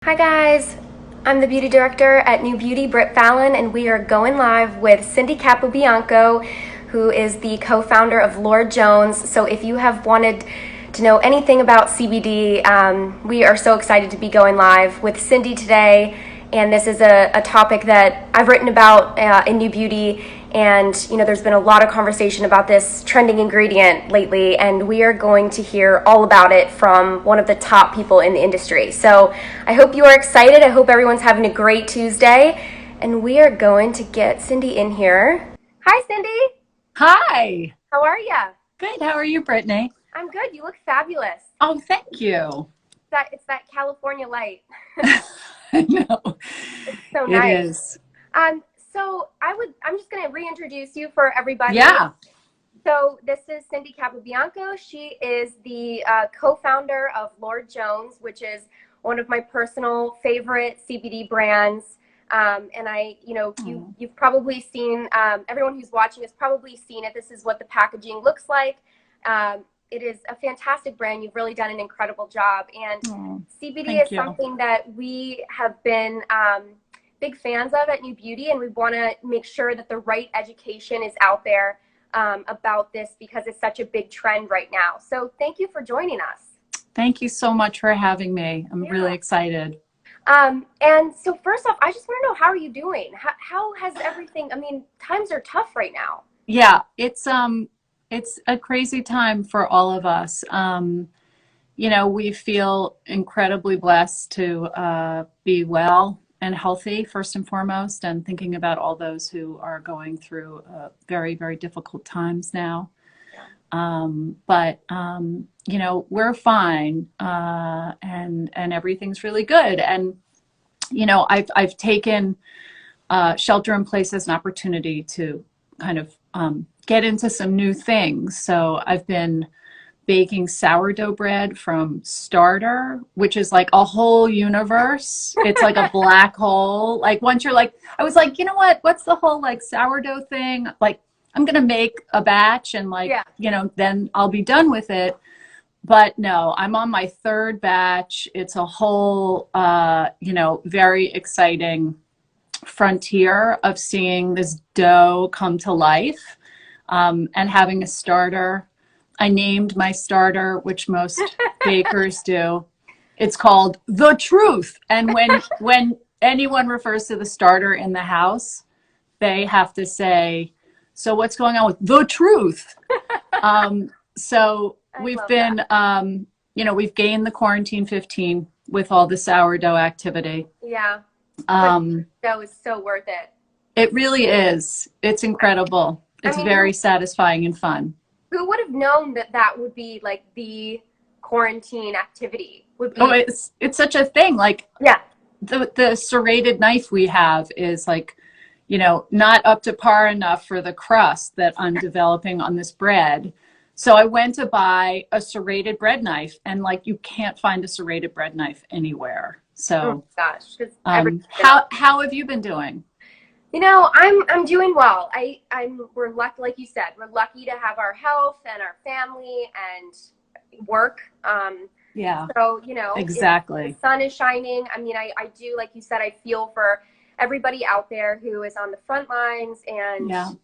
Hi guys, I'm the beauty director at NewBeauty, Britt Fallon, and we are going live with Cindy Capobianco, who is the co-founder of Lord Jones. So if you have wanted to know anything about CBD, we are so excited to be going live with Cindy today. And this is a topic that I've written about in NewBeauty, and there's been a lot of conversation about this trending ingredient lately, and we are going to hear all about it from one of the top people in the industry. So I hope you are excited. I hope everyone's having a great Tuesday, and we are going to get Cindy in here. Hi, Cindy. Hi. How are you? Good. How are you, Brittany? I'm good. You look fabulous. Oh, thank you. It's that California light. I know. It's so It nice. is. So I'm just going to reintroduce you for everybody. Yeah. So this is Cindy Capobianco. She is the co-founder of Lord Jones, which is one of my personal favorite CBD brands. And you've probably seen, everyone who's watching has probably seen it. This is what the packaging looks like. It is a fantastic brand. You've really done an incredible job. And CBD is something that we have been big fans of at NewBeauty, and we want to make sure that the right education is out there about this because it's such a big trend right now. So thank you for joining us. Thank you so much for having me. I'm really excited. And so first off, I just want to know, how are you doing? How has everything, times are tough right now. Yeah, it's a crazy time for all of us. We feel incredibly blessed to be well and healthy, first and foremost, and thinking about all those who are going through very, very difficult times now. But we're fine, and everything's really good. And, I've taken shelter in place as an opportunity to kind of get into some new things. So I've been baking sourdough bread from starter, which is like a whole universe. It's like a black hole. Like once you're like, I was like, you know what's the whole like sourdough thing? Like I'm going to make a batch and then I'll be done with it. But no, I'm on my third batch. It's a whole, very exciting frontier of seeing this dough come to life, and having a starter. I named my starter, which most bakers do. It's called The Truth. And when anyone refers to the starter in the house, they have to say, so what's going on with The Truth? So we've been, we've gained the quarantine 15 with all the sourdough activity. Yeah. Dough is so worth it. It really is. It's incredible. It's very satisfying and fun. Who would have known that would be like the quarantine activity? It's such a thing. Like, yeah, the serrated knife we have is like, not up to par enough for the crust that I'm developing on this bread. So I went to buy a serrated bread knife, and like you can't find a serrated bread knife anywhere. So, how have you been doing? I'm doing well. We're lucky, like you said, we're lucky to have our health and our family and work. Yeah. So, exactly. The sun is shining. I do, like you said, I feel for everybody out there who is on the front lines and,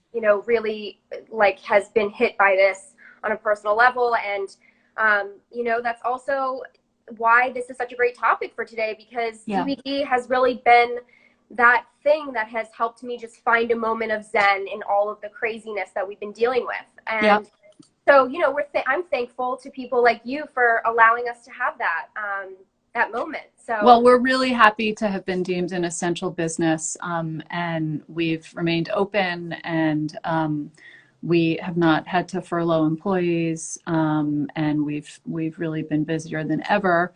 really like has been hit by this on a personal level. And, that's also why this is such a great topic for today, because CBD has really been that thing that has helped me just find a moment of zen in all of the craziness that we've been dealing with. And so, I'm thankful to people like you for allowing us to have that moment. So, well, we're really happy to have been deemed an essential business, and we've remained open, and we have not had to furlough employees, and we've really been busier than ever,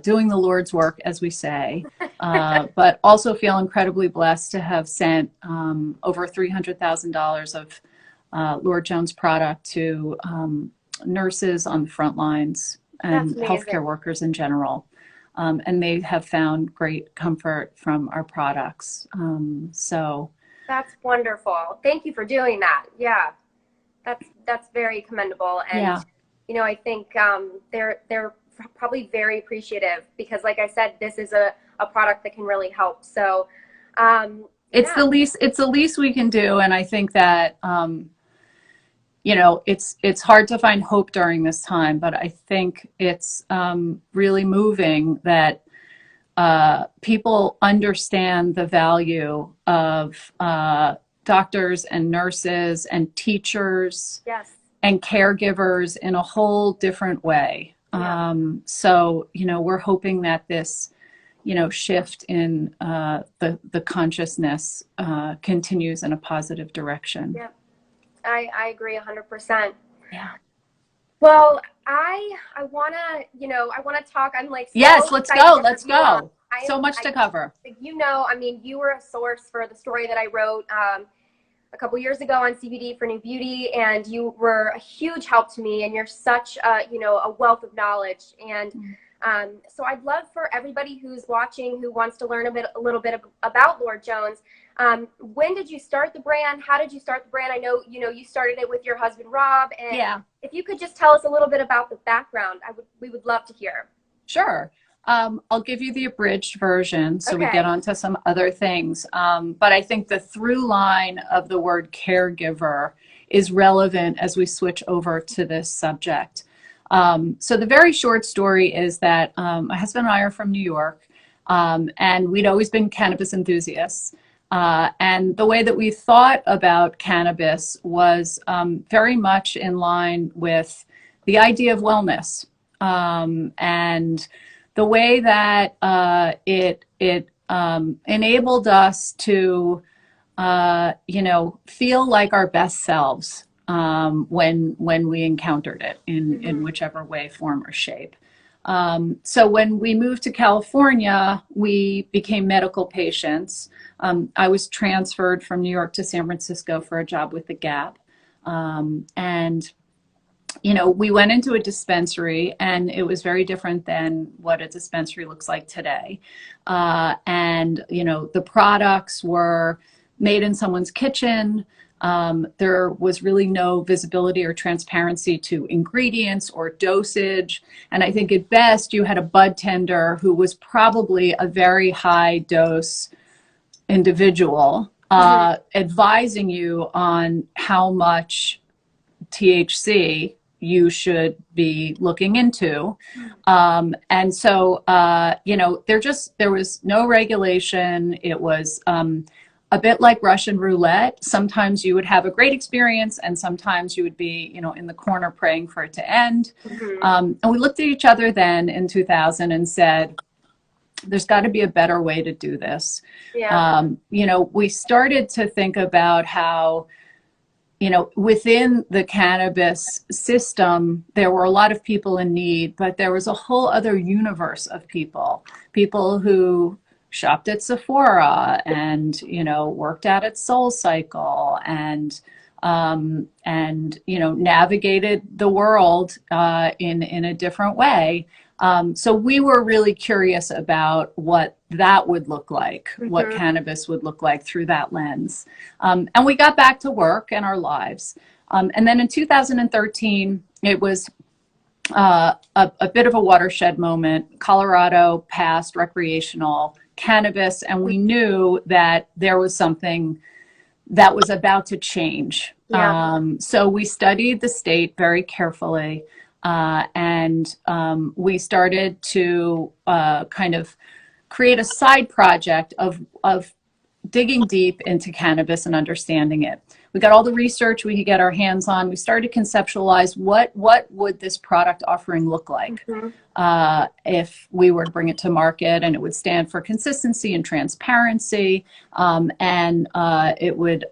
doing the Lord's work, as we say, but also feel incredibly blessed to have sent over $300,000 of Lord Jones product to nurses on the front lines and healthcare workers in general. And they have found great comfort from our products. So that's wonderful. Thank you for doing that. Yeah, that's very commendable. And I think they're probably very appreciative because, like I said, this is a product that can really help. So it's the least we can do. And I think that, it's hard to find hope during this time, but I think it's really moving that people understand the value of doctors and nurses and teachers and caregivers in a whole different way. So, we're hoping that this, shift in the consciousness continues in a positive direction. Yeah, I agree 100%. Yeah. Well, I want to talk. I'm like, so yes, let's go. So much to cover. You were a source for the story that I wrote a couple years ago on CBD for NewBeauty, and you were a huge help to me, and you're such a wealth of knowledge. And so I'd love for everybody who's watching, who wants to learn a little bit about Lord Jones. When did you start the brand? How did you start the brand? I know, you started it with your husband, Rob. And if you could just tell us a little bit about the background, we would love to hear. Sure. I'll give you the abridged version so we get onto some other things. But I think the through line of the word caregiver is relevant as we switch over to this subject. So the very short story is that my husband and I are from New York, and we'd always been cannabis enthusiasts. And the way that we thought about cannabis was very much in line with the idea of wellness, and the way that it enabled us to, feel like our best selves when we encountered it in whichever way, form, or shape. So when we moved to California, we became medical patients. I was transferred from New York to San Francisco for a job with the Gap. And we went into a dispensary, and it was very different than what a dispensary looks like today. And the products were made in someone's kitchen. There was really no visibility or transparency to ingredients or dosage. And I think at best you had a bud tender who was probably a very high dose individual, advising you on how much THC you should be looking into. And so, there was no regulation. It was a bit like Russian roulette. Sometimes you would have a great experience, and sometimes you would be, in the corner praying for it to end. And we looked at each other then in 2000 and said, there's got to be a better way to do this. We started to think about how, within the cannabis system, there were a lot of people in need, but there was a whole other universe of people who shopped at Sephora and, worked out at Soul Cycle and navigated the world in a different way. So we were really curious about what that would look like, what cannabis would look like through that lens. And we got back to work and our lives. And then in 2013, it was a bit of a watershed moment. Colorado passed recreational cannabis, and we knew that there was something that was about to change. So we studied the state very carefully. And we started to kind of create a side project of digging deep into cannabis and understanding it. We got all the research we could get our hands on. We started to conceptualize what would this product offering look like if we were to bring it to market, and it would stand for consistency and transparency, and it would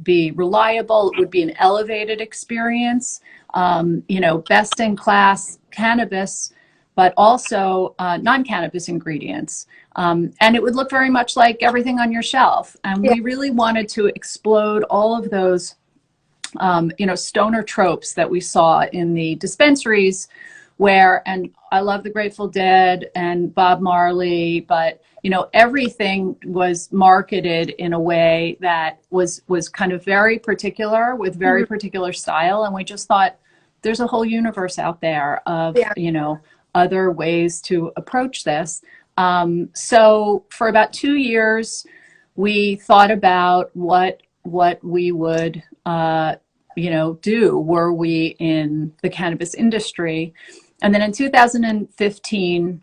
be reliable. It would be an elevated experience, best in class cannabis, but also non-cannabis ingredients. And it would look very much like everything on your shelf. And we really wanted to explode all of those, stoner tropes that we saw in the dispensaries and I love the Grateful Dead and Bob Marley, but, everything was marketed in a way that was kind of very particular with very particular style. And we just thought, there's a whole universe out there of, Yeah. other ways to approach this. So for about 2 years, we thought about what we would, do were we in the cannabis industry. And then in 2015,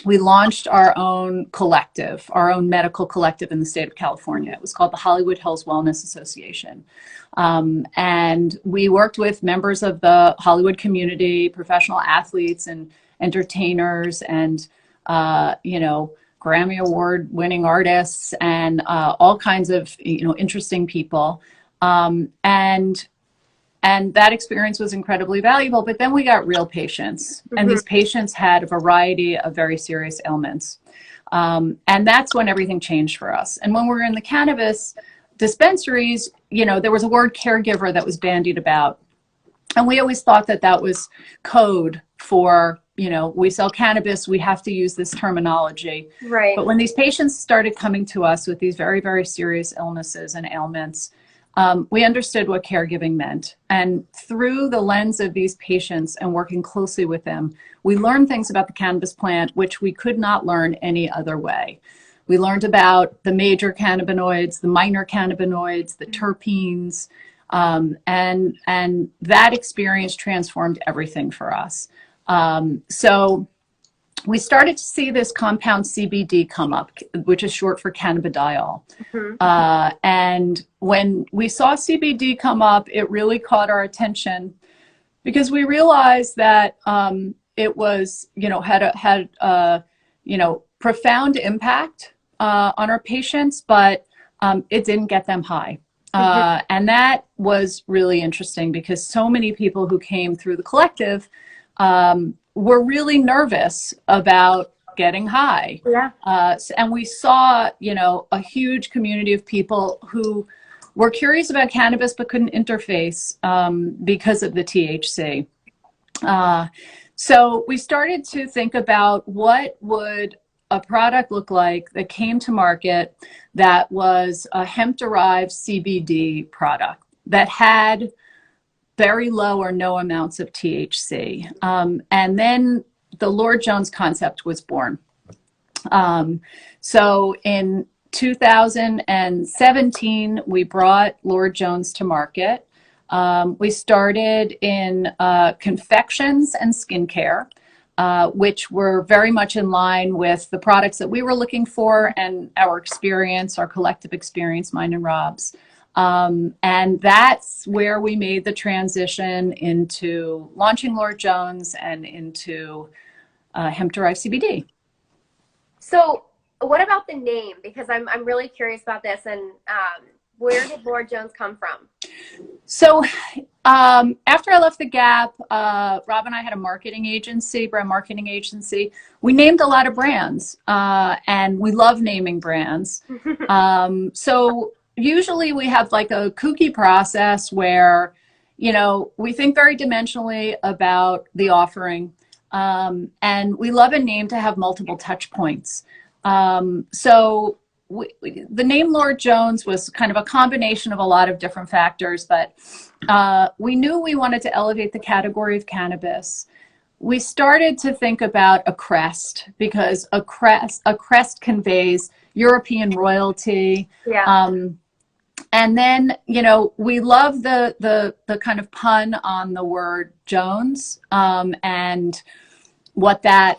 we launched our own collective, our own medical collective in the state of California. It was called the Hollywood Hills Wellness Association. And we worked with members of the Hollywood community, professional athletes and entertainers and, Grammy Award winning artists and all kinds of, interesting people. And that experience was incredibly valuable. But then we got real patients, and these patients had a variety of very serious ailments. And that's when everything changed for us. And when we were in the cannabis dispensaries, there was a word caregiver that was bandied about. And we always thought that that was code for, we sell cannabis, we have to use this terminology. Right. But when these patients started coming to us with these very, very serious illnesses and ailments, we understood what caregiving meant. And through the lens of these patients and working closely with them, we learned things about the cannabis plant, which we could not learn any other way. We learned about the major cannabinoids, the minor cannabinoids, the terpenes, and that experience transformed everything for us. So we started to see this compound CBD come up, which is short for cannabidiol. And when we saw CBD come up, it really caught our attention because we realized that it was, had profound impact on our patients, but it didn't get them high. And that was really interesting because so many people who came through the collective were really nervous about getting high. Yeah. And we saw, a huge community of people who were curious about cannabis but couldn't interface because of the THC. So we started to think about what would a product look like that came to market that was a hemp-derived CBD product that had very low or no amounts of THC. And then the Lord Jones concept was born. So in 2017, we brought Lord Jones to market. We started in confections and skincare, which were very much in line with the products that we were looking for and our experience, our collective experience, mine and Rob's. And that's where we made the transition into launching Lord Jones and into hemp-derived CBD. So what about the name? Because I'm really curious about this. And where did Lord Jones come from? So after I left the Gap, Rob and I had a marketing agency, brand marketing agency. We named a lot of brands, and we love naming brands. So usually we have like a kooky process where, we think very dimensionally about the offering, and we love a name to have multiple touch points. So the name Lord Jones was kind of a combination of a lot of different factors, but we knew we wanted to elevate the category of cannabis. We started to think about a crest because a crest conveys European royalty. Yeah. And then, we love the kind of pun on the word Jones, and what that,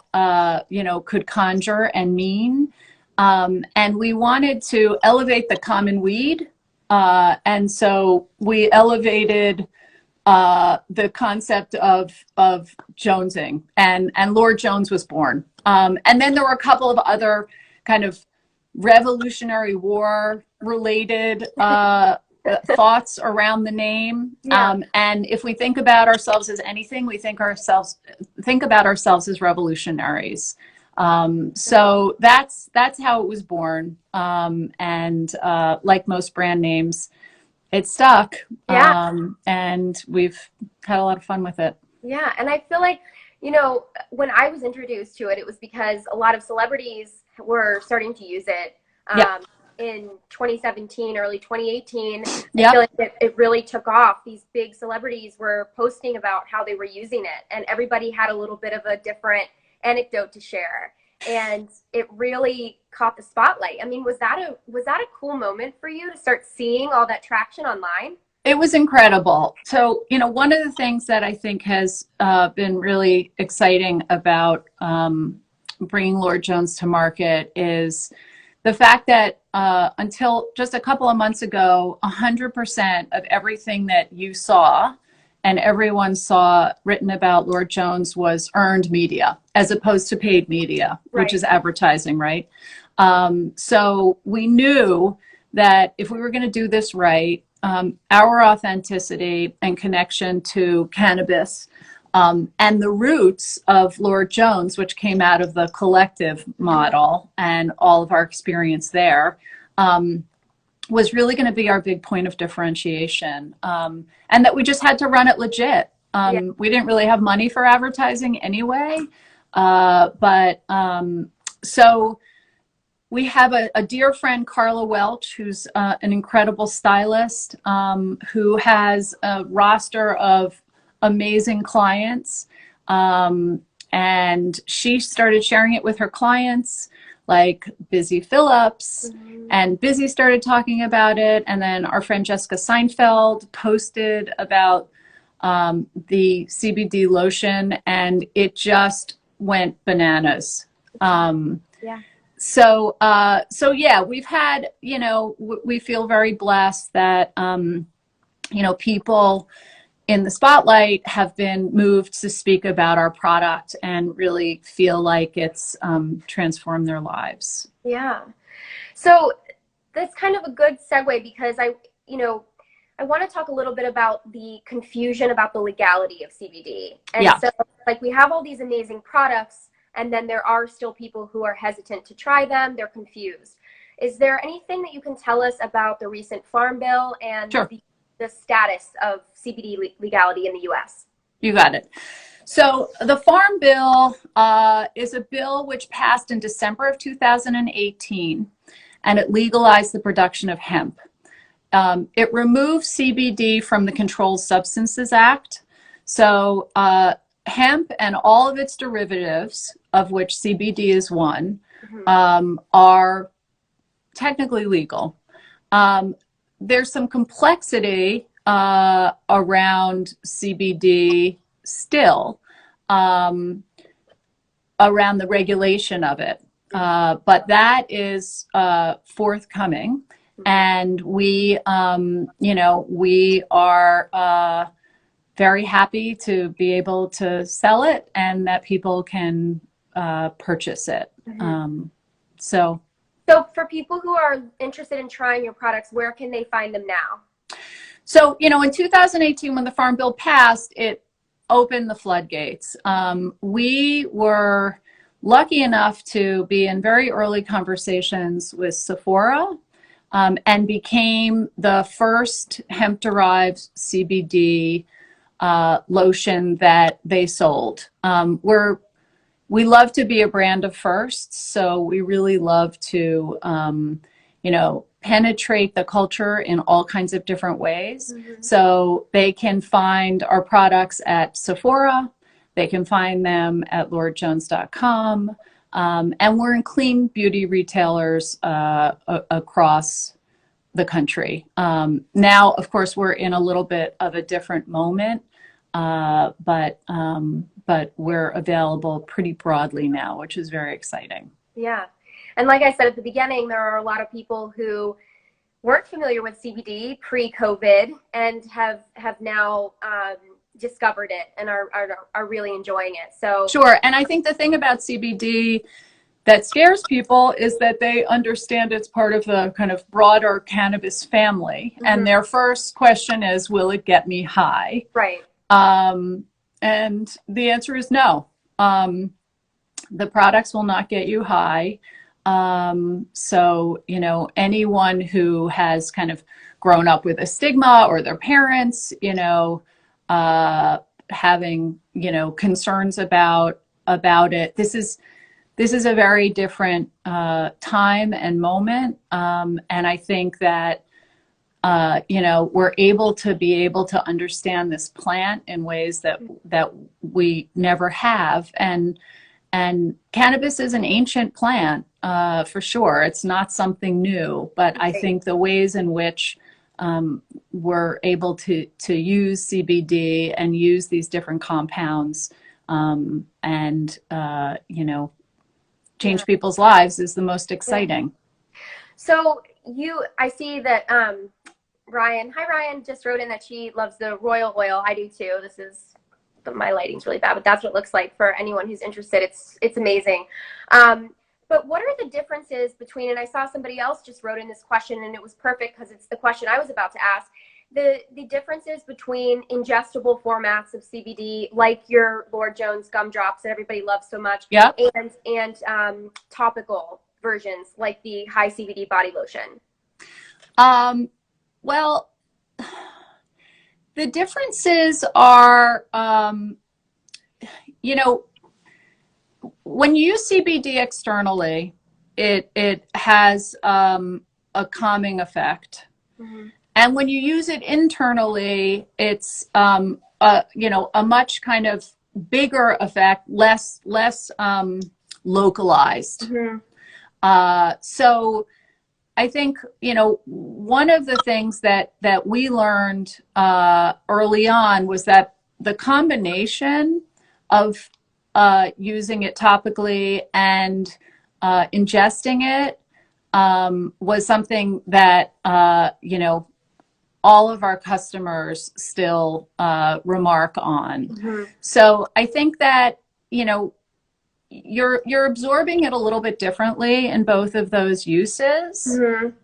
could conjure and mean. And we wanted to elevate the common weed. And so we elevated the concept of jonesing, and Lord Jones was born. And then there were a couple of other kind of Revolutionary War related thoughts around the name. Yeah. And if we think about ourselves as anything, we think about ourselves as revolutionaries. So that's how it was born. And like most brand names, it stuck. Yeah. And we've had a lot of fun with it. Yeah. And I feel like, when I was introduced to it, it was because a lot of celebrities were starting to use it. Yeah. in 2017, early 2018, I Yep. feel like it really took off. These big celebrities were posting about how they were using it, and everybody had a little bit of a different anecdote to share. And it really caught the spotlight. I mean, was that a cool moment for you to start seeing all that traction online? It was incredible. So, one of the things that I think has been really exciting about bringing Lord Jones to market is the fact that until just a couple of months ago, 100% of everything that you saw and everyone saw written about Lord Jones was earned media as opposed to paid media, Right. which is advertising, right? So we knew that if we were going to do this right, our authenticity and connection to cannabis and the roots of Lord Jones, which came out of the collective model and all of our experience there, was really going to be our big point of differentiation. And that we just had to run it legit. We didn't really have money for advertising anyway. So we have a dear friend, Carla Welch, who's an incredible stylist, who has a roster of amazing clients. And she started sharing it with her clients, like Busy Phillips, and Busy started talking about it. And then our friend Jessica Seinfeld posted about the CBD lotion, and it just went bananas. So yeah, we've had, we feel very blessed that, people in the spotlight have been moved to speak about our product and really feel like it's transformed their lives. Yeah. So that's kind of a good segue, because I want to talk a little bit about the confusion about the legality of CBD. And so we have all these amazing products, and then there are still people who are hesitant to try them. They're confused. Is there anything that you can tell us about the recent Farm Bill and the status of CBD legality in the U.S.? You got it. So the Farm Bill is a bill which passed in December of 2018, and it legalized the production of hemp. It removed CBD from the Controlled Substances Act. So hemp and all of its derivatives, of which CBD is one, are technically legal. There's some complexity around CBD still, around the regulation of it. But that is forthcoming. And we, we are very happy to be able to sell it and that people can purchase it. So for people who are interested in trying your products, where can they find them now? So, in 2018, when the Farm Bill passed, it opened the floodgates. We were lucky enough to be in very early conversations with Sephora, and became the first hemp-derived CBD lotion that they sold. We love to be a brand of firsts, so we really love to, penetrate the culture in all kinds of different ways. So they can find our products at Sephora, they can find them at lordjones.com, and we're in clean beauty retailers across the country. Now, of course, we're in a little bit of a different moment, but we're available pretty broadly now, which is very exciting. Yeah. And like I said at the beginning, there are a lot of people who weren't familiar with CBD pre-COVID and have now discovered it and are really enjoying it. So sure. And I think the thing about CBD that scares people is that they understand it's part of the kind of broader cannabis family. And their first question is, will it get me high? Right. And the answer is no. The products will not get you high. So, anyone who has kind of grown up with a stigma, or their parents, having, concerns about it, this is this is a very different time and moment. And I think that, we're able to understand this plant in ways that we never have. And cannabis is an ancient plant, for sure. It's not something new, but I think the ways in which we're able to use CBD and use these different compounds change people's lives is the most exciting. So I see that Ryan, hi Ryan, just wrote in that she loves the royal oil. I do too. My lighting's really bad, but that's what it looks like for anyone who's interested. It's amazing. But what are the differences between, and I saw somebody else just wrote in this question, and it was perfect because it's the question I was about to ask, the differences between ingestible formats of CBD, like your Lord Jones gumdrops that everybody loves so much, yep, and topical versions like the high CBD body lotion. Well, the differences are, when you use CBD externally, it has a calming effect. Mm-hmm. And when you use it internally, it's a much kind of bigger effect, less localized. Mm-hmm. So I think, one of the things that we learned early on was that the combination of using it topically and ingesting it was something that, all of our customers still remark on. Mm-hmm. So I think that, you're absorbing it a little bit differently in both of those uses.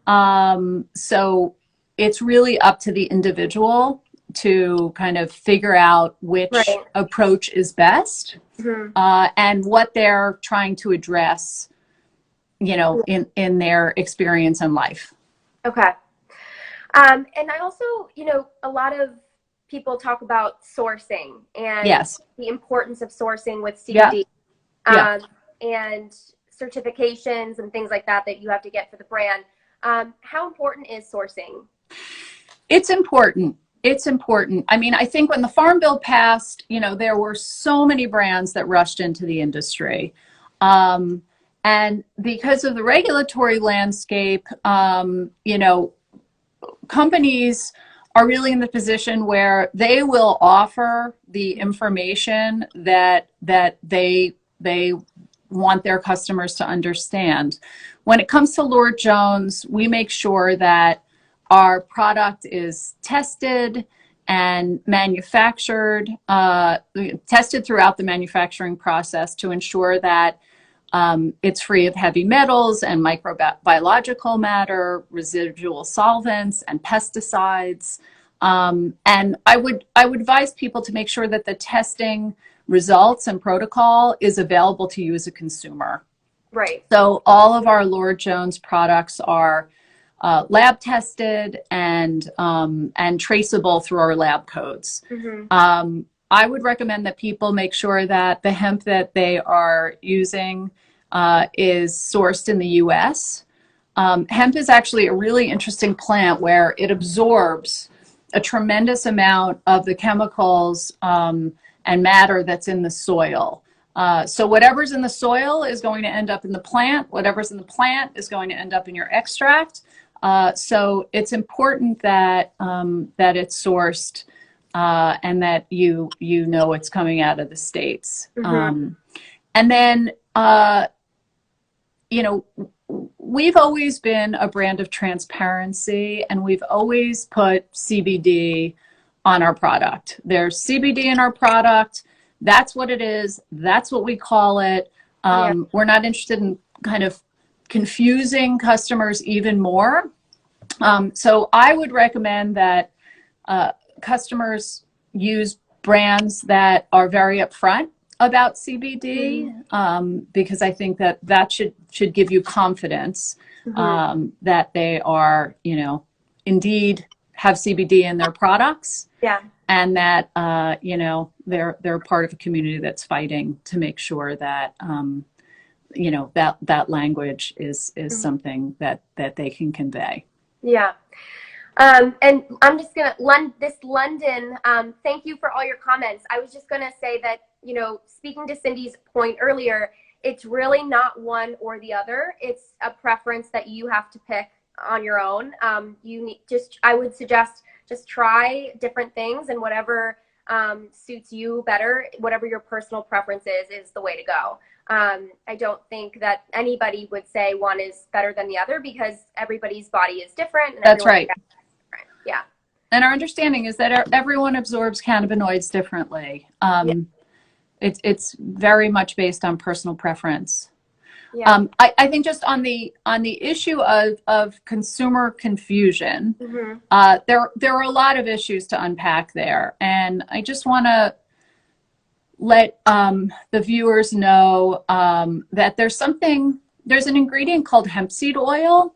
Mm-hmm. So it's really up to the individual to kind of figure out which approach is best, mm-hmm, and what they're trying to address, in their experience in life. Okay. And I also, a lot of people talk about sourcing and yes, the importance of sourcing with CBD. Yeah. And certifications and things like that you have to get for the brand. How important is sourcing? It's important. It's important. I mean, I think when the Farm Bill passed, there were so many brands that rushed into the industry. And because of the regulatory landscape, companies are really in the position where they will offer the information that they want their customers to understand. When it comes to Lord Jones, we make sure that our product is tested and manufactured, tested throughout the manufacturing process to ensure that it's free of heavy metals and microbiological matter, residual solvents, and pesticides. And I would advise people to make sure that the testing results and protocol is available to you as a consumer. Right. So all of our Lord Jones products are lab tested and traceable through our lab codes. Mm-hmm. I would recommend that people make sure that the hemp that they are using is sourced in the U.S. Hemp is actually a really interesting plant where it absorbs a tremendous amount of the chemicals and matter that's in the soil. So whatever's in the soil is going to end up in the plant. Whatever's in the plant is going to end up in your extract. So it's important that it's sourced and that you know it's coming out of the States. Mm-hmm. And then, we've always been a brand of transparency, and we've always put CBD on our product. There's CBD in our product. That's what it is. That's what we call it. We're not interested in kind of confusing customers even more. So I would recommend that customers use brands that are very upfront about CBD, because I think that should give you confidence, mm-hmm, that they are, indeed have CBD in their products. Yeah. And that, they're part of a community that's fighting to make sure that you know, that language is something that they can convey. Yeah. And I'm just gonna London. Thank you for all your comments. I was just gonna say that, you know, speaking to Cindy's point earlier, it's really not one or the other. It's a preference that you have to pick on your own. I would suggest just try different things, and whatever suits you better, whatever your personal preference is the way to go. I don't think that anybody would say one is better than the other, because everybody's body is different. And that's right. Yeah. And our understanding is that everyone absorbs cannabinoids differently. It's very much based on personal preference. Yeah. I think just on the issue of consumer confusion, there are a lot of issues to unpack there, and I just want to let the viewers know that there's an ingredient called hemp seed oil,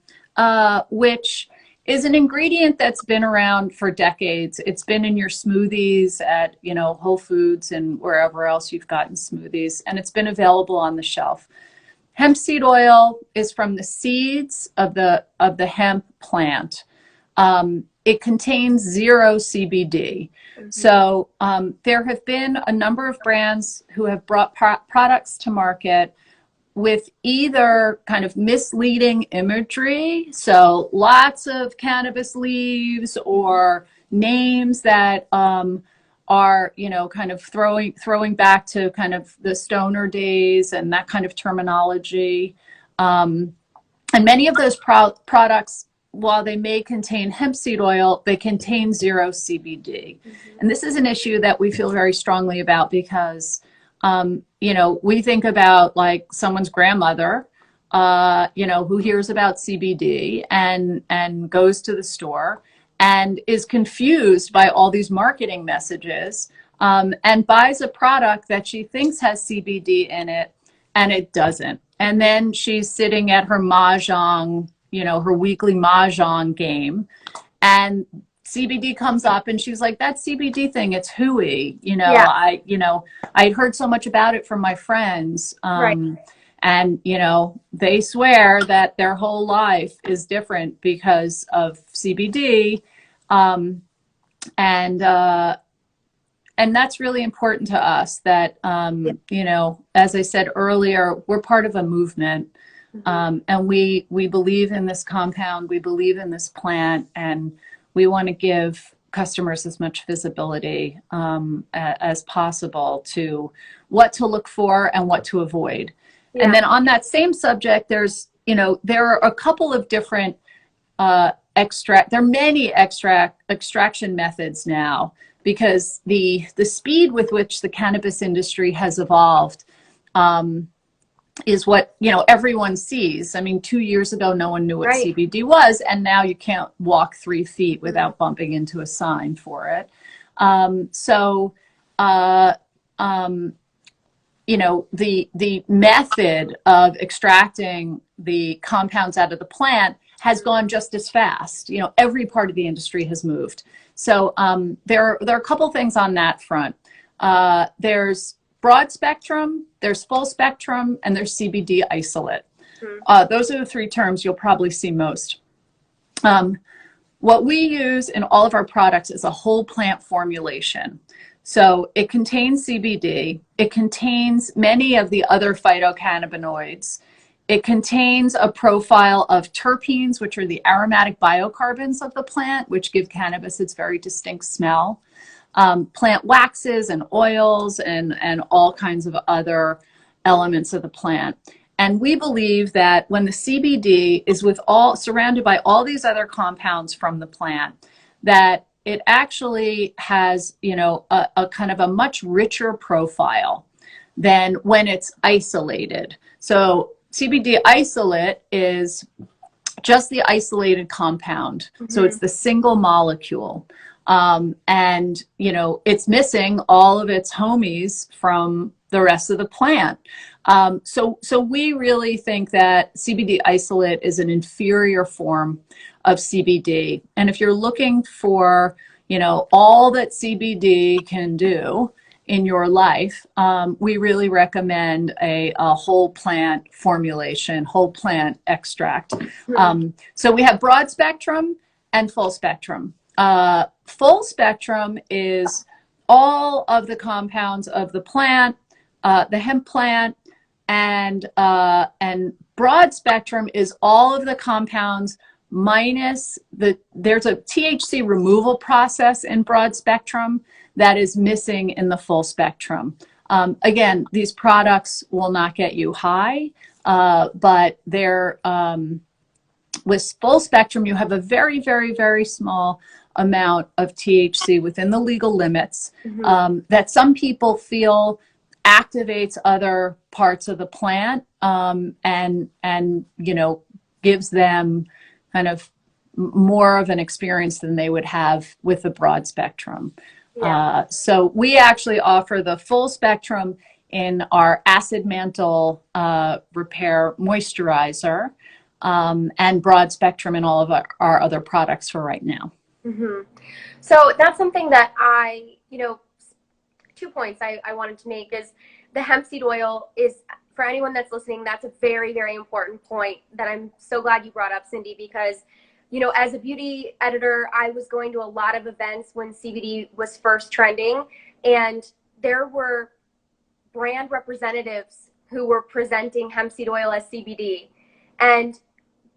which is an ingredient that's been around for decades. It's been in your smoothies at, you know, Whole Foods and wherever else you've gotten smoothies, and it's been available on the shelf. Hemp seed oil is from the seeds of the hemp plant. It contains 0 CBD. So there have been a number of brands who have brought products to market with either kind of misleading imagery, so lots of cannabis leaves, or names that are, you know, kind of throwing back to kind of the stoner days and that kind of terminology. And many of those products, while they may contain hemp seed oil, they contain 0 CBD. And this is an issue that we feel very strongly about, because you know, we think about like someone's grandmother, you know, who hears about CBD and goes to the store and is confused by all these marketing messages, and buys a product that she thinks has CBD in it, and it doesn't. And then she's sitting at her mahjong, you know, her weekly mahjong game, and CBD comes up and she's like, that CBD thing, it's hooey. You know, yeah. I heard so much about it from my friends. Right. And, you know, they swear that their whole life is different because of CBD. And that's really important to us, that, you know, as I said earlier, we're part of a movement. And we believe in this compound, we believe in this plant, and we want to give customers as much visibility as possible to what to look for and what to avoid. Yeah. And then on that same subject, there's, you know, there are a couple of different there are many extraction methods now, because the speed with which the cannabis industry has evolved is what, you know, everyone sees. I mean, 2 years ago, no one knew what CBD was, and now you can't walk 3 feet without bumping into a sign for it. You know, the method of extracting the compounds out of the plant has gone just as fast. You know, every part of the industry has moved. So there are a couple things on that front. There's broad spectrum, there's full spectrum, and there's CBD isolate. Those are the 3 terms you'll probably see most. What we use in all of our products is a whole plant formulation. So it contains CBD, it contains many of the other phytocannabinoids, it contains a profile of terpenes, which are the aromatic biocarbons of the plant, which give cannabis its very distinct smell. Plant waxes and oils and all kinds of other elements of the plant. And we believe that when the CBD is surrounded by all these other compounds from the plant, that it actually has, you know, a kind of a much richer profile than when it's isolated. So CBD isolate is just the isolated compound. So it's the single molecule. And, you know, it's missing all of its homies from the rest of the plant. So we really think that CBD isolate is an inferior form of CBD. And if you're looking for, you know, all that CBD can do in your life, we really recommend a whole plant formulation, whole plant extract. So we have broad spectrum and full spectrum. Full spectrum is all of the compounds of the plant, the hemp plant, and broad spectrum is all of the compounds minus there's a THC removal process in broad spectrum that is missing in the full spectrum. Again, these products will not get you high, but they're, with full spectrum, you have a very, very, very small amount of THC within the legal limits that some people feel activates other parts of the plant, and you know, gives them kind of more of an experience than they would have with the broad spectrum. Yeah. So we actually offer the full spectrum in our acid mantle repair moisturizer, and broad spectrum in all of our other products for right now. So that's something that you know, 2 points I wanted to make is the hemp seed oil is, for anyone that's listening, that's a very, very important point that I'm so glad you brought up, Cindy, because, you know, as a beauty editor, I was going to a lot of events when CBD was first trending, and there were brand representatives who were presenting hemp seed oil as CBD. And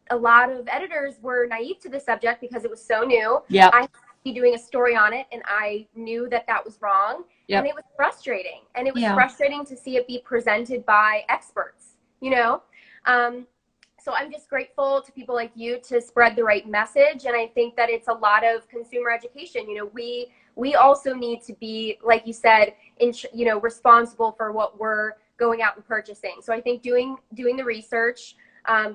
a lot of editors were naive to the subject because it was so new. Yeah. I had to be doing a story on it, and I knew that that was wrong. Yep. And it was frustrating. And it was frustrating to see it be presented by experts, you know? So I'm just grateful to people like you to spread the right message. And I think that it's a lot of consumer education. You know, we also need to be, like you said, you know, responsible for what we're going out and purchasing. So I think doing the research,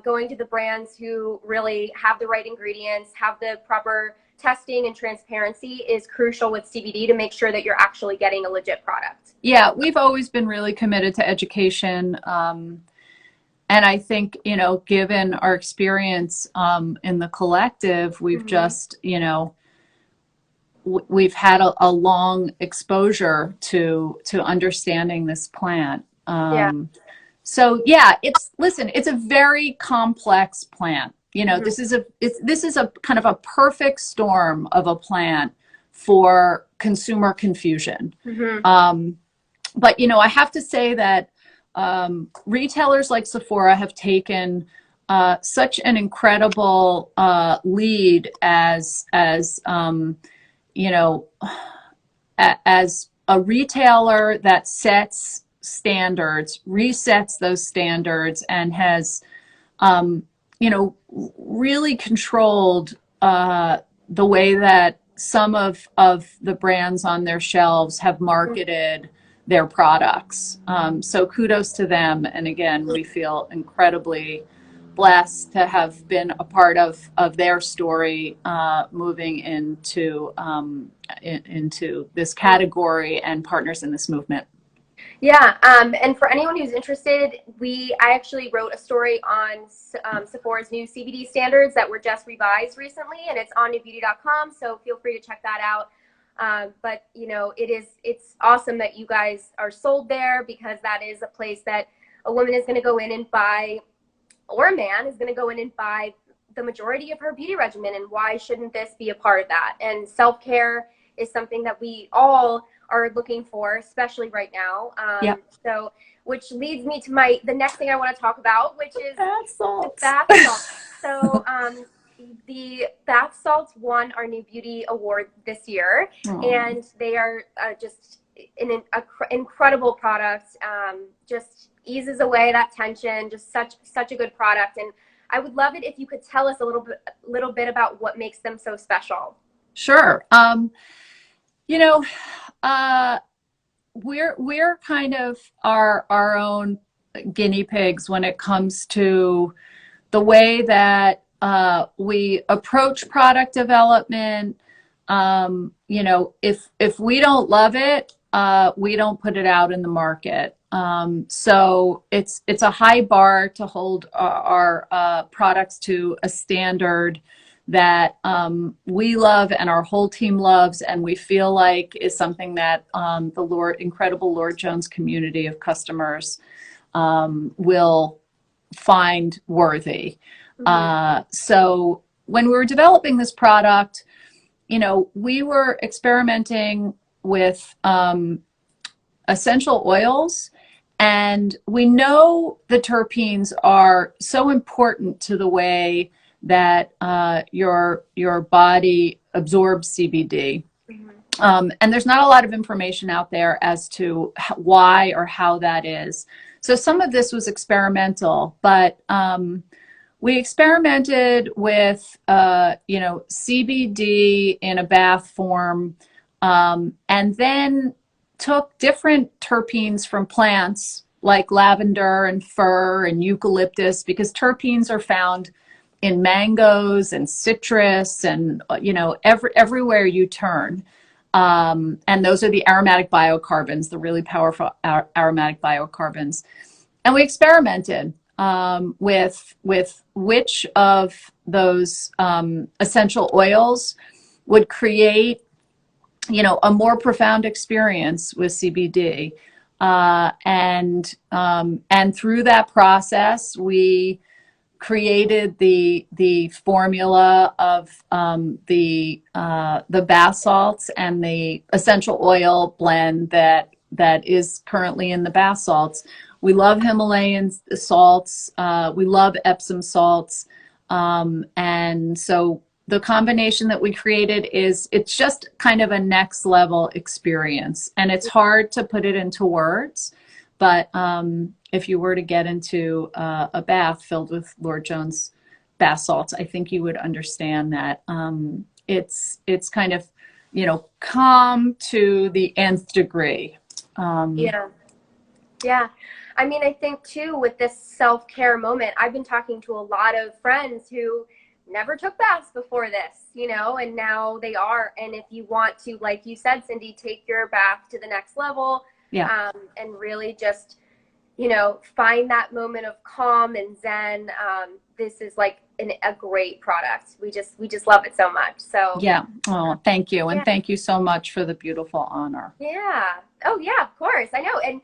going to the brands who really have the right ingredients, have the proper testing and transparency is crucial with CBD to make sure that you're actually getting a legit product. Yeah, we've always been really committed to education. And I think, you know, given our experience in the collective, we've just, you know, we've had a long exposure to understanding this plant. So yeah, it's a very complex plant. You know, this is a kind of a perfect storm of a plant for consumer confusion. But, you know, I have to say that retailers like Sephora have taken such an incredible lead as you know, as a retailer that sets standards, resets those standards, and has you know, really controlled the way that some of the brands on their shelves have marketed their products. So kudos to them. And again, we feel incredibly blessed to have been a part of their story moving into this category and partners in this movement. Yeah, and for anyone who's interested, I actually wrote a story on Sephora's new CBD standards that were just revised recently, and it's on NewBeauty.com, so feel free to check that out. But you know, it's awesome that you guys are sold there, because that is a place that a woman is going to go in and buy, or a man is going to go in and buy the majority of her beauty regimen, and why shouldn't this be a part of that? And self-care is something that we all are looking for, especially right now. So, which leads me to the next thing I want to talk about, which is the bath salts. So the bath salts won our New Beauty Award this year, and they are just an incredible product. Just eases away that tension. Just such a good product, and I would love it if you could tell us a little bit about what makes them so special. Sure. You know, we're kind of our own guinea pigs when it comes to the way that we approach product development. You know, if we don't love it, we don't put it out in the market. So it's a high bar to hold our products to a standard that we love and our whole team loves, and we feel like is something that the incredible Lord Jones community of customers will find worthy. So when we were developing this product, we were experimenting with essential oils, and we know the terpenes are so important to the way that your body absorbs CBD. And there's not a lot of information out there as to why or how that is. So some of this was experimental, but we experimented with, CBD in a bath form, and then took different terpenes from plants like lavender and fir and eucalyptus, because terpenes are found in mangoes and citrus and, everywhere you turn. And those are the aromatic biocarbons, the really powerful aromatic biocarbons. And we experimented with which of those essential oils would create, a more profound experience with CBD. And through that process, we created the formula of the bath salts and the essential oil blend that is currently in the bath salts. We love Himalayan salts. We love Epsom salts. And so the combination that we created it's just kind of a next level experience. And it's hard to put it into words, but if you were to get into a bath filled with Lord Jones bath salts, I think you would understand that it's kind of, calm to the nth degree. Yeah. I mean, I think too, with this self-care moment, I've been talking to a lot of friends who never took baths before this, and now they are. And if you want to, like you said, Cindy, take your bath to the next level, and really just, find that moment of calm and zen. This is like a great product. We just love it so much. So yeah. Oh, thank you. And thank you so much for the beautiful honor. Yeah. Oh yeah, of course. I know. And,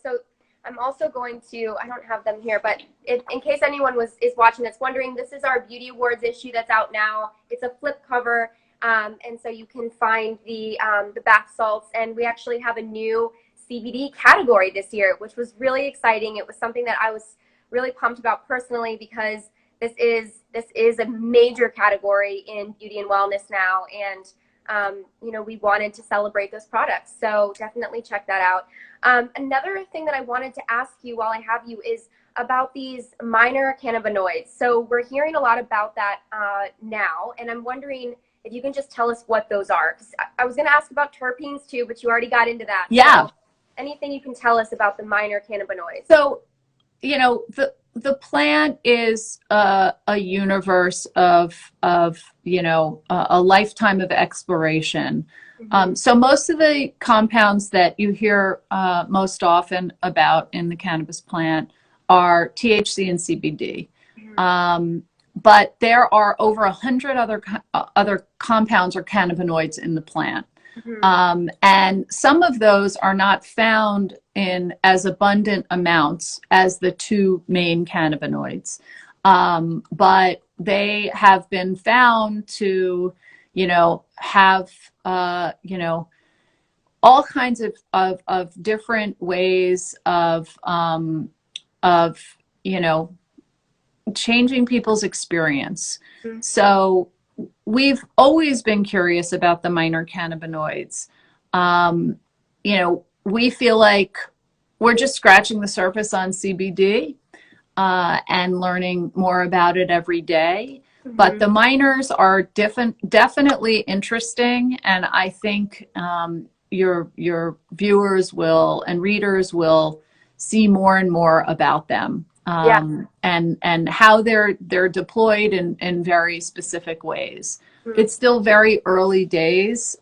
so I'm also going to, I don't have them here, but in case anyone is watching that's wondering, this is our Beauty Awards issue that's out now. It's a flip cover. And so you can find the bath salts, and we actually have a new CBD category this year, which was really exciting. It was something that I was really pumped about personally, because this is a major category in beauty and wellness now. And, we wanted to celebrate those products. So definitely check that out. Another thing that I wanted to ask you while I have you is about these minor cannabinoids. So we're hearing a lot about that now, and I'm wondering if you can just tell us what those are. 'Cause I was going to ask about terpenes too, but you already got into that. Yeah. So anything you can tell us about the minor cannabinoids? So, the plant is a universe of a lifetime of exploration. So most of the compounds that you hear most often about in the cannabis plant are THC and CBD. But there are over 100 other compounds or cannabinoids in the plant. And some of those are not found in as abundant amounts as the two main cannabinoids. But they have been found to, have, all kinds of different ways of changing people's experience. So we've always been curious about the minor cannabinoids. We feel like we're just scratching the surface on CBD and learning more about it every day. But the minors are definitely interesting, and I think your viewers will and readers will see more and more about them. And how they're deployed in very specific ways. It's still very early days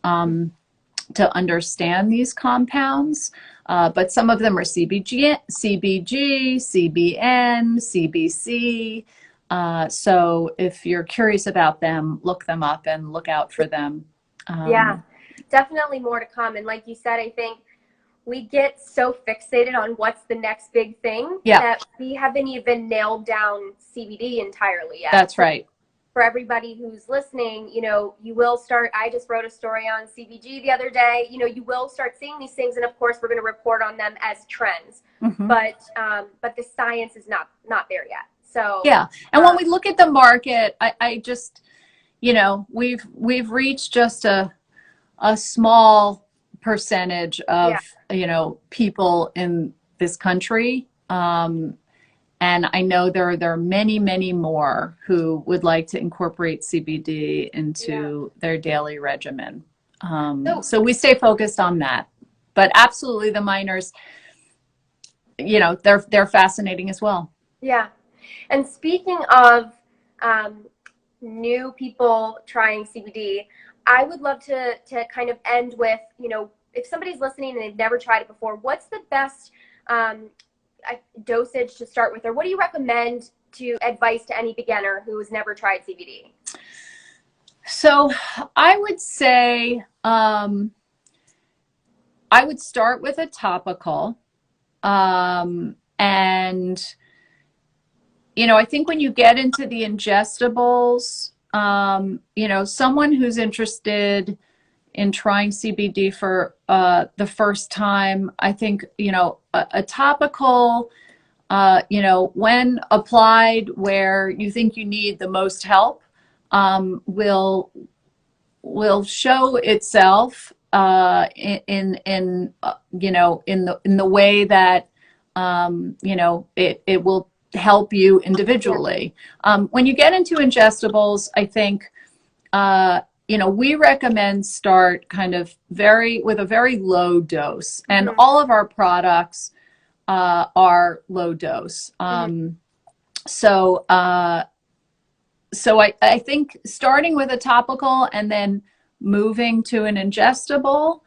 to understand these compounds, but some of them are CBG, CBN, CBC, So if you're curious about them, look them up and look out for them. Yeah, definitely more to come. And like you said, I think we get so fixated on what's the next big thing that we haven't even nailed down CBD entirely yet. That's right. For everybody who's listening, you know, you will start, I just wrote a story on CBG the other day, you know, you will start seeing these things. And of course, we're going to report on them as trends, but the science is not there yet. So, yeah. And when we look at the market, I just, you know, we've reached just a small percentage of, you know, people in this country. And I know there are many, many more who would like to incorporate CBD into their daily regimen. So we stay focused on that. But absolutely, the minors, you know, they're fascinating as well. Yeah. And speaking of new people trying CBD, I would love to kind of end with, you know, if somebody's listening and they've never tried it before, what's the best dosage to start with, or what do you recommend to advice to any beginner who has never tried CBD? So I would say I would start with a topical, and you know, I think when you get into the ingestibles, you know, someone who's interested in trying CBD for the first time, I think, you know, a topical, you know, when applied where you think you need the most help, will show itself in you know, in the way that you know, it will help you individually. When you get into ingestibles, I think you know, we recommend start kind of with a very low dose, and all of our products are low dose. So I think starting with a topical and then moving to an ingestible,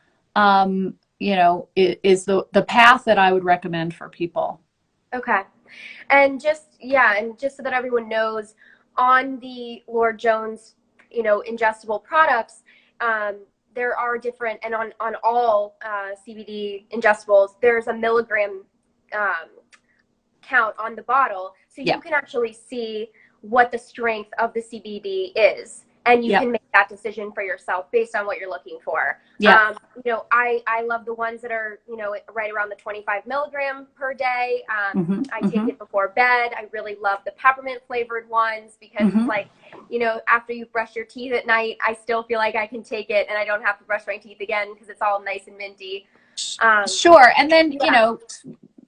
you know, is the path that I would recommend for people. Okay. And just so that everyone knows, on the Lord Jones, you know, ingestible products, there are different, and on all CBD ingestibles, there's a milligram count on the bottle, so you can actually see what the strength of the CBD is, and you can make that decision for yourself based on what you're looking for. You know, I love the ones that are, you know, right around the 25 milligram per day. I take it before bed. I really love the peppermint flavored ones because it's like, you know, after you brush your teeth at night, I still feel like I can take it and I don't have to brush my teeth again because it's all nice and minty. Sure. And then, you know,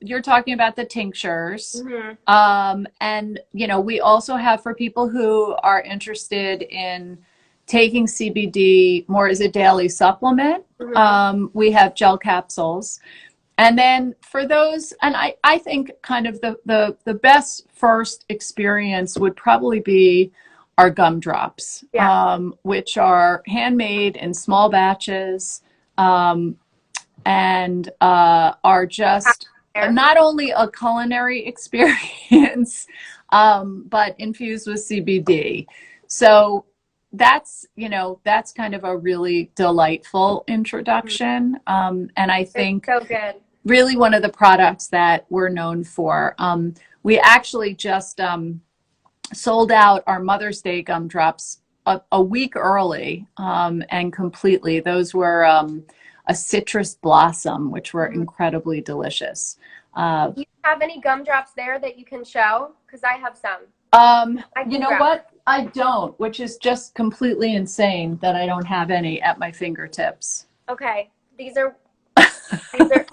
you're talking about the tinctures. And, you know, we also have, for people who are interested in taking CBD more as a daily supplement, we have gel capsules. And then for those, and I think kind of the best first experience would probably be our gumdrops, which are handmade in small batches, and are just not only a culinary experience, but infused with CBD. So that's, you know, that's kind of a really delightful introduction. And I think so good. Really one of the products that we're known for. We actually just sold out our Mother's Day gumdrops a week early, and completely. Those were a citrus blossom, which were incredibly delicious. Do you have any gumdrops there that you can show? Because I have some. You know what? I don't, which is just completely insane that I don't have any at my fingertips. Okay. These are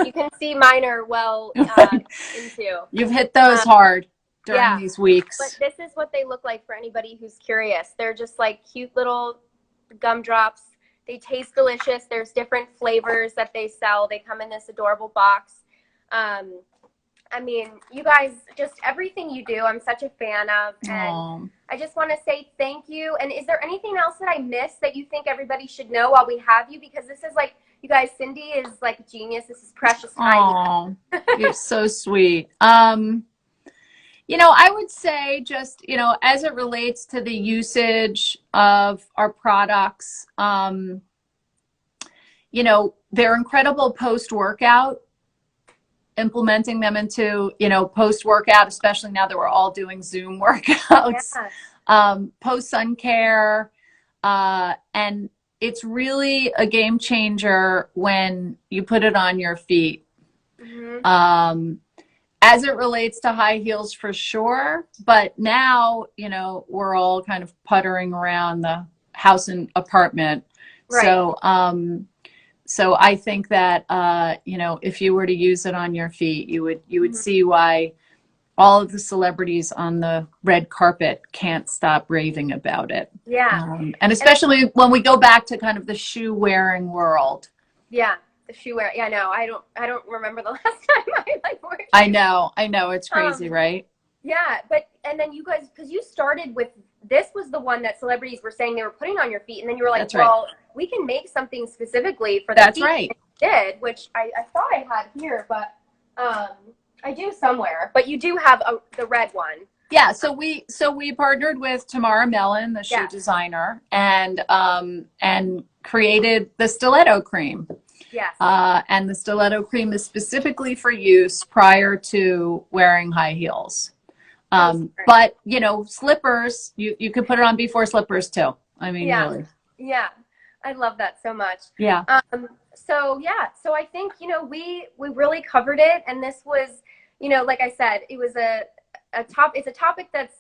you can see mine are well into. You've hit those hard during these weeks. But this is what they look like for anybody who's curious. They're just like cute little gumdrops. They taste delicious. There's different flavors that they sell. They come in this adorable box. I mean, you guys, just everything you do, I'm such a fan of. And I just want to say thank you. And is there anything else that I missed that you think everybody should know while we have you? Because this is like, you guys, Cindy is like genius. This is precious time. You're so sweet. I would say just, as it relates to the usage of our products, they're incredible post-workout, implementing them into, post-workout, especially now that we're all doing Zoom workouts, post-sun care. And it's really a game changer when you put it on your feet. As it relates to high heels, for sure. But now, we're all kind of puttering around the house and apartment. Right. So I think that, if you were to use it on your feet, you would see why all of the celebrities on the red carpet can't stop raving about it. Yeah. And especially when we go back to kind of the shoe wearing world. Yeah. The shoe wear. Yeah, no, I don't remember the last time I wore shoes. I know. It's crazy, right? Yeah. And then you guys, because you started with, this was the one that celebrities were saying they were putting on your feet. And then you were like, That's well, right. We can make something specifically for the That's feet. right. And you did, which I thought I had here, but I do somewhere. But you do have the red one. Yeah, so we partnered with Tamara Mellon, the shoe designer, and created the stiletto cream. Yes. And the stiletto cream is specifically for use prior to wearing high heels. But slippers, you could put it on before slippers too. I mean, really. Yeah. I love that so much. Yeah. So I think, we really covered it, and this was, like I said, it was it's a topic that's,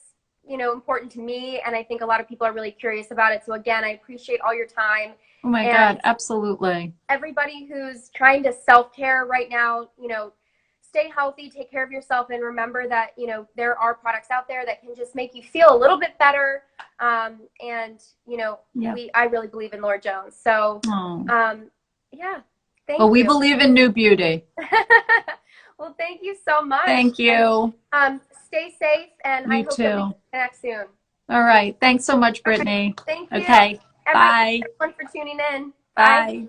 important to me, and I think a lot of people are really curious about it. So again, I appreciate all your time. Oh my God, absolutely. Everybody who's trying to self-care right now, stay healthy, take care of yourself, and remember that, there are products out there that can just make you feel a little bit better. I really believe in Lord Jones. So, thank you. We believe in NewBeauty. Well, thank you so much. Thank you. And, stay safe, and I hope that we too. can connect soon. All right. Thanks so much, Brittany. Okay. Thank you. Okay. Bye. Everyone for tuning in. Bye.